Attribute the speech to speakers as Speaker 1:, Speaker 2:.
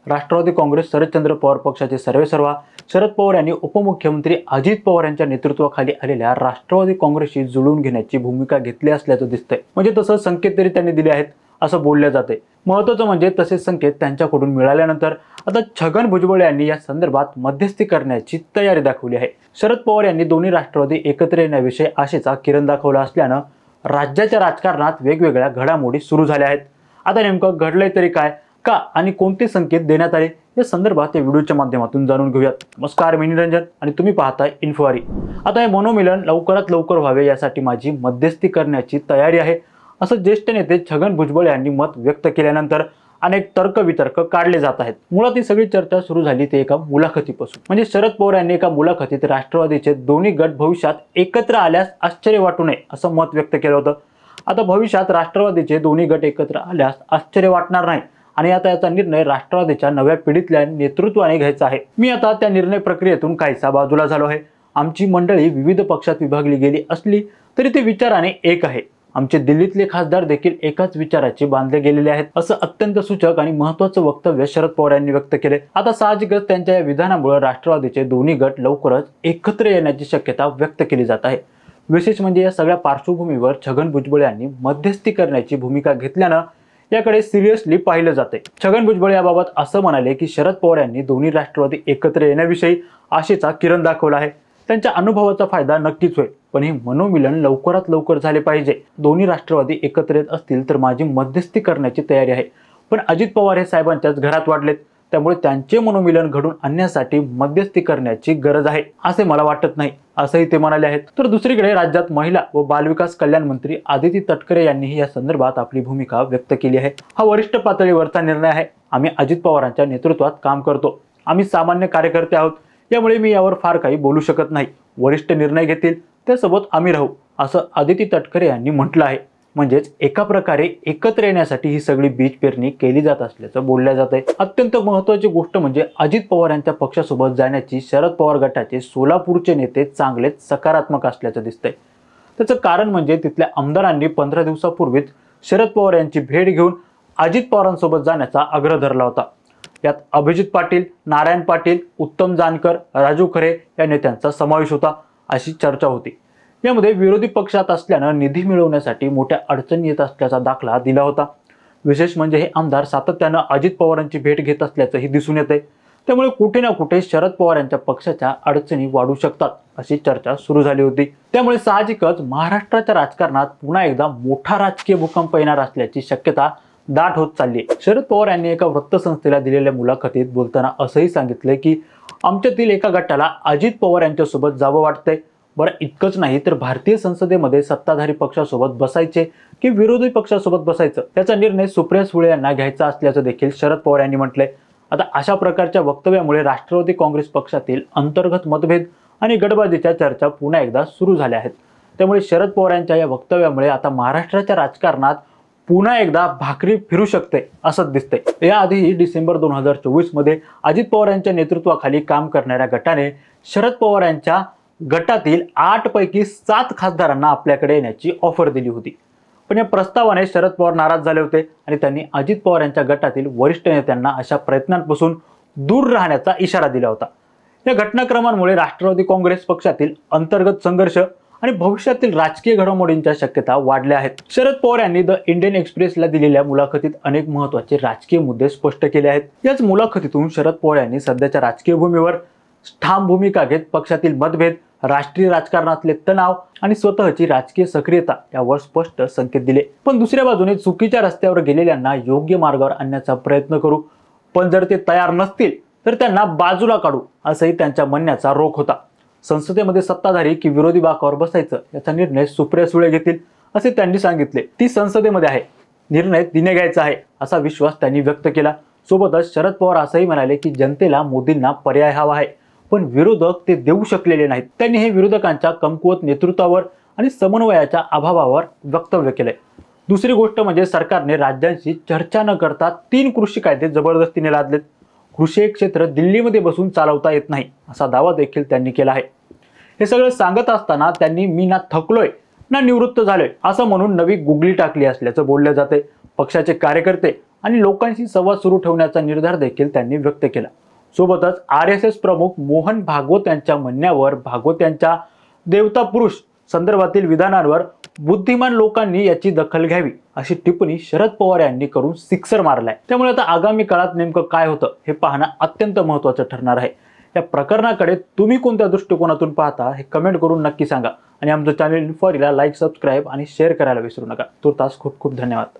Speaker 1: राष्ट्रवादी काँग्रेस शरदचंद्र पवार पक्षाचे सर्वेसर्वा शरद पवार यांनी उपमुख्यमंत्री अजित पवार यांच्या नेतृत्वाखाली आलेल्या राष्ट्रवादी काँग्रेसशी जुळवून घेण्याची भूमिका घेतली असल्याचं दिसतंय। म्हणजे तसं संकेत तरी त्यांनी दिले आहेत असं बोलले जाते। महत्त्वाचं म्हणजे तसे संकेत त्यांच्याकडून मिळाल्यानंतर आता छगन भुजबळ यांनी या संदर्भात मध्यस्थी करण्याची तयारी दाखवली आहे। शरद पवार यांनी दोन्ही राष्ट्रवादी एकत्र येण्याविषयी आशेचा किरण दाखवला असल्यानं राज्याच्या राजकारणात वेगवेगळ्या घडामोडी सुरू झाल्या आहेत। आता नेमकं घडलंय तरी काय, का आणि कोणते संकेत देण्यात आले या संदर्भात या व्हिडिओच्या माध्यमातून जाणून घेऊयात। नमस्कार, मी निरंजन आणि तुम्ही पाहताय इन्फोवारी। आता हे मनोमिलन लवकरात लवकर व्हावे यासाठी माझी मध्यस्थी करण्याची तयारी आहे असं ज्येष्ठ नेते छगन भुजबळ यांनी मत व्यक्त केल्यानंतर अनेक तर्कवितर्क काढले जात आहेत। मुळात ही सगळी चर्चा सुरू झाली ते एका मुलाखतीपासून। म्हणजे शरद पवार यांनी एका मुलाखतीत राष्ट्रवादीचे दोन्ही गट भविष्यात एकत्र आल्यास आश्चर्य वाटू नये असं मत व्यक्त केलं होतं। आता भविष्यात राष्ट्रवादीचे दोन्ही गट एकत्र आल्यास आश्चर्य वाटणार नाही आणि आता याचा निर्णय राष्ट्रवादीच्या नव्या पिढीतल्या नेतृत्वाने घ्यायचा आहे। मी आता त्या निर्णय प्रक्रियेतून काहीसा बाजूला झालो आहे। आमची मंडळी विविध पक्षात विभागली गेली असली तरी ते विचाराने एक आहे। आमचे दिल्लीतले खासदार देखील एकाच विचाराचे बांधले गेलेले आहेत असं अत्यंत सूचक आणि महत्त्वाचं वक्तव्य शरद पवार यांनी व्यक्त केले। आता साहजिकच त्यांच्या या विधानामुळे राष्ट्रवादीचे दोन्ही गट लवकरच एकत्र येण्याची शक्यता व्यक्त केली जात आहे। विशेष म्हणजे या सगळ्या पार्श्वभूमीवर छगन भुजबळ यांनी मध्यस्थी करण्याची भूमिका घेतल्यानं याकडे सिरियसली पाहिलं जाते। छगन भुजबळ याबाबत असं म्हणाले की शरद पवार यांनी दोन्ही राष्ट्रवादी एकत्र येण्याविषयी आशेचा किरण दाखवला आहे। त्यांच्या अनुभवाचा फायदा नक्कीच होईल, पण हे मनोमिलन लवकरात लवकर झाले पाहिजे। दोन्ही राष्ट्रवादी एकत्र येत असतील तर माझी मध्यस्थी करण्याची तयारी आहे, पण अजित पवार हे साहेबांच्याच घरात वाढलेत, त्यामुळे त्यांचे मनोमिलन घडून आणण्यासाठी मध्यस्थी करण्याची गरज आहे असे मला वाटत नाही असंही ते म्हणाले आहेत। तर दुसरीकडे राज्यात महिला व बालविकास कल्याण मंत्री आदिती तटकरे यांनीही या संदर्भात आपली भूमिका व्यक्त केली आहे। हा वरिष्ठ पातळीवरचा निर्णय आहे। आम्ही अजित पवारांच्या नेतृत्वात काम करतो, आम्ही सामान्य कार्यकर्ते आहोत, यामुळे मी यावर फार काही बोलू शकत नाही। वरिष्ठ निर्णय घेतील त्यासोबत आम्ही राहू असं आदिती तटकरे यांनी म्हटलं आहे। म्हणजेच एका प्रकारे एकत्र येण्यासाठी ही सगळी बीज पेरणी केली जात असल्याचं बोलल्या जात आहे। अत्यंत महत्त्वाची गोष्ट म्हणजे अजित पवार यांच्या पक्षासोबत जाण्याची शरद पवार गटाचे सोलापूरचे नेते चांगलेच सकारात्मक असल्याचं दिसतंय। त्याचं कारण म्हणजे तिथल्या आमदारांनी 15 दिवसापूर्वीच शरद पवार यांची भेट घेऊन अजित पवारांसोबत जाण्याचा आग्रह धरला होता। यात अभिजित पाटील, नारायण पाटील, उत्तम जानकर, राजू खरे या नेत्यांचा समावेश होता अशी चर्चा होती। यामध्ये विरोधी पक्षात असल्यानं निधी मिळवण्यासाठी मोठ्या अडचणी येत असल्याचा दाखला दिला होता। विशेष म्हणजे हे आमदार सातत्यानं अजित पवारांची भेट घेत असल्याचंही दिसून येते। त्यामुळे कुठे ना कुठे शरद पवार यांच्या पक्षाच्या अडचणी वाढू शकतात अशी चर्चा सुरू झाली होती। त्यामुळे साहजिकच महाराष्ट्राच्या राजकारणात पुन्हा एकदा मोठा राजकीय भूकंप येणार असल्याची शक्यता दाट होत चालली आहे। शरद पवार यांनी एका वृत्तसंस्थेला दिलेल्या मुलाखतीत बोलताना असंही सांगितले की आमच्यातील एका गटाला अजित पवार यांच्यासोबत जावं वाटतंय। बरं, इतकंच नाही तर भारतीय संसदेमध्ये सत्ताधारी पक्षासोबत बसायचे की विरोधी पक्षासोबत बसायचं त्याचा निर्णय सुप्रिया सुळे यांना घ्यायचा असल्याचं देखील शरद पवार यांनी म्हटलंय। आता अशा प्रकारच्या वक्तव्यामुळे राष्ट्रवादी काँग्रेस पक्षातील अंतर्गत मतभेद आणि गटबाजीच्या चर्चा पुन्हा एकदा सुरू झाल्या आहेत। त्यामुळे शरद पवार यांच्या या वक्तव्यामुळे आता महाराष्ट्राच्या राजकारणात पुन्हा एकदा भाकरी फिरू शकते असं दिसतंय। याआधीही डिसेंबर 2024 मध्ये अजित पवार यांच्या नेतृत्वाखाली काम करणाऱ्या गटाने शरद पवार यांच्या गटातील 8 पैकी 7 खासदारांना आपल्याकडे येण्याची ऑफर दिली होती, पण या प्रस्तावाने शरद पवार नाराज झाले होते आणि त्यांनी अजित पवार यांच्या गटातील वरिष्ठ नेत्यांना अशा प्रयत्नांपासून दूर राहण्याचा इशारा दिला होता। या घटनाक्रमांमुळे राष्ट्रवादी काँग्रेस पक्षातील अंतर्गत संघर्ष आणि भविष्यातील राजकीय घडामोडींच्या शक्यता वाढल्या आहेत। शरद पवार यांनी द इंडियन एक्सप्रेसला दिलेल्या मुलाखतीत अनेक महत्त्वाचे राजकीय मुद्दे स्पष्ट केले आहेत। याच मुलाखतीतून शरद पवार यांनी सध्याच्या राजकीय भूमीवर ठाम भूमिका घेत पक्षातील मतभेद, राष्ट्रीय राजकारणातले तणाव आणि स्वतःची राजकीय सक्रियता यावर स्पष्ट संकेत दिले। पण दुसऱ्या बाजूने चुकीच्या रस्त्यावर गेलेल्यांना योग्य मार्गावर आणण्याचा प्रयत्न करू, पण जर ते तयार नसतील तर त्यांना बाजूला काढू असंही त्यांच्या म्हणण्याचा रोख होता। संसदेमध्ये सत्ताधारी की विरोधी बाकावर बसायचं याचा निर्णय सुप्रिया सुळे घेतील असे त्यांनी सांगितले। ती संसदेमध्ये आहे, निर्णय तिने घ्यायचा आहे असा विश्वास त्यांनी व्यक्त केला। सोबतच शरद पवार असंही म्हणाले की जनतेला मोदींना पर्याय हवा आहे, पण विरोधक ते देऊ शकलेले नाहीत। त्यांनी हे विरोधकांच्या कमकुवत नेतृत्वावर आणि समन्वयाच्या अभावावर वक्तव्य केलंय। दुसरी गोष्ट म्हणजे सरकारने राज्यांशी चर्चा न करता 3 कृषी कायदे जबरदस्तीने लादलेत। कृषी क्षेत्र दिल्लीमध्ये बसून चालवता येत नाही असा दावा देखील त्यांनी केला आहे। हे सगळं सांगत असताना त्यांनी मी ना थकलोय ना निवृत्त झालोय असं म्हणून नवी गुगली टाकली असल्याचं बोलले जाते। पक्षाचे कार्यकर्ते आणि लोकांशी संवाद सुरू ठेवण्याचा निर्धार देखील त्यांनी व्यक्त केला. सोबतच RSS प्रमुख मोहन भागवत यांच्या म्हणण्यावर भागवत यांच्या देवता पुरुष संदर्भातील विधानांवर बुद्धिमान लोकांनी याची दखल घ्यावी अशी टिप्पणी शरद पवार यांनी करून सिक्सर मारलाय. त्यामुळे आता आगामी काळात नेमकं काय होतं हे पाहणं अत्यंत महत्त्वाचं ठरणार आहे. या प्रकरणाकडे तुम्ही कोणत्या दृष्टिकोनातून पाहता हे कमेंट करून नक्की सांगा आणि आमचं चॅनल इन्फॉरीला लाईक, सबस्क्राईब आणि शेअर करायला विसरू नका. तुर्तास खूप खूप धन्यवाद.